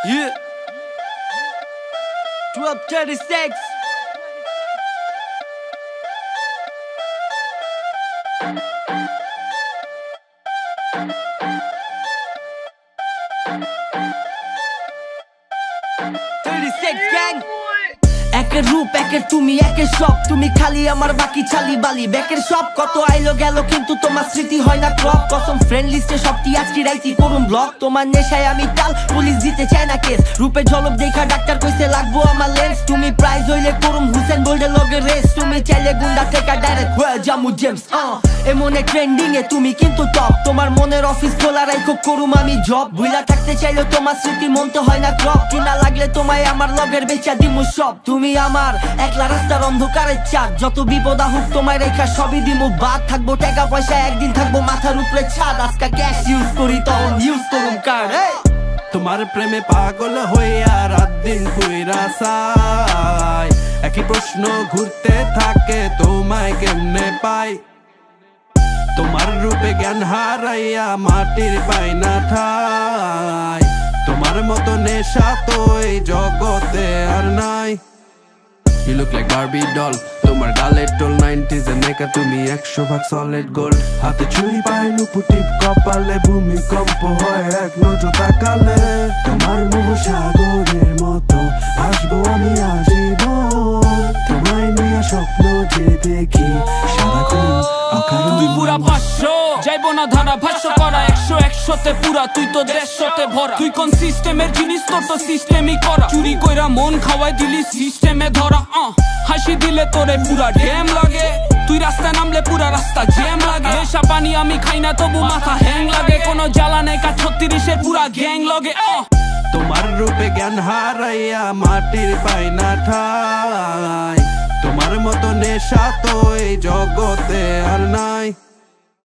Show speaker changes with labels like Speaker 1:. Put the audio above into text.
Speaker 1: Yeah. 12:36. Gang. একের রূপ একের তুমি একের সব তুমি খালি আমার বাকি ছালি বালি ব্যাকের সব কত আইলো গেল কিন্তু তোমার স্মৃতি হয় না ক্রপ কসম ফ্রেন্ড লিস্টে সবটি আজকে রাইতি করুন ব্লক তোমার নেশায় আমি কাল পুলিশ দিতে চায় না কেস রূপে ঝলক দেখা ডাক্তার কইছে লাগবো আমার লেন্স তুমি প্রাইজ হইলে করুম হুসেন বোল্ডের লগে রেস তুমি চাইলে গুন্ডা থেকে ডাইরেক্ট হয়ে জামু জেমস এমনে ট্রেন্ডিং এ তুমি কিন্তু টপ তোমার মনের অফিস খোলা রাখো করুম আমি জব ভুলা থাকতে চাইলে তোমার স্মৃতি মনতে হয় না ক্রপ কিনা লাগলে তোমায় আমার লগের বেচা দিমু সব তুমি আমার একলা রাস্তার অন্ধকারের চাঁদ যত বিপদ আহুক তোমায় রেখা সবই দিমু বাদ থাকবো টাকা পয়সা একদিন থাকবো মাথার উপরে ছাদ আজকে ক্যাশ ইউজ করি তখন ইউজ করুম কার্ড
Speaker 2: তোমার প্রেমে পাগল হইয়া রাত দিন কইরা চাই একই প্রশ্ন ঘুরতে থাকে তোমায় কেমনে পাই তোমার রূপে জ্ঞান হারাইয়া মাটির পাই না ঠাই তোমার মতো নেশা তো এই জগতে আর নাই You look like Barbie doll তোমার গালে টোল 90s এ মেকা তুমি 100% সলিড গোল্ড হাতে চুরি পায় নুপুর টিপ কপালে ভূমিকম্প হয় এক নজর তাকালে তোমার মোহ সাগরের মতো আসবো আমি আজীবন তোমায় নিয়ে স্বপ্ন যে দেখি সারাক্ষণ অকারণ
Speaker 3: তুই পুরা 500 যাইবো না ধারা ভাষ্য করা 100-100তে পুরা তুই তো 150তে ভরা তুই কোন সিস্টেমের জিনিস তোর তো সিস্টেমই করা চুরি কইরা মন খাওয়াই দিলি সিস্টেমে ধরা হাসি দিলে তোরে পুরা ড্যাম লাগে তুই রাস্তায় নামলে পুরা রাস্তা জ্যাম লাগে নেশা পানি আমি খাই না তবু মাথা হ্যাং লাগে কোনো জ্বালা নেই কা 36-এর পুরা গ্যাং লগে
Speaker 2: তোমার রূপে জ্ঞান হারাইয়া মাটির পাই না ঠাই তোমার মতো নেশা তো এই জগতে আর নাই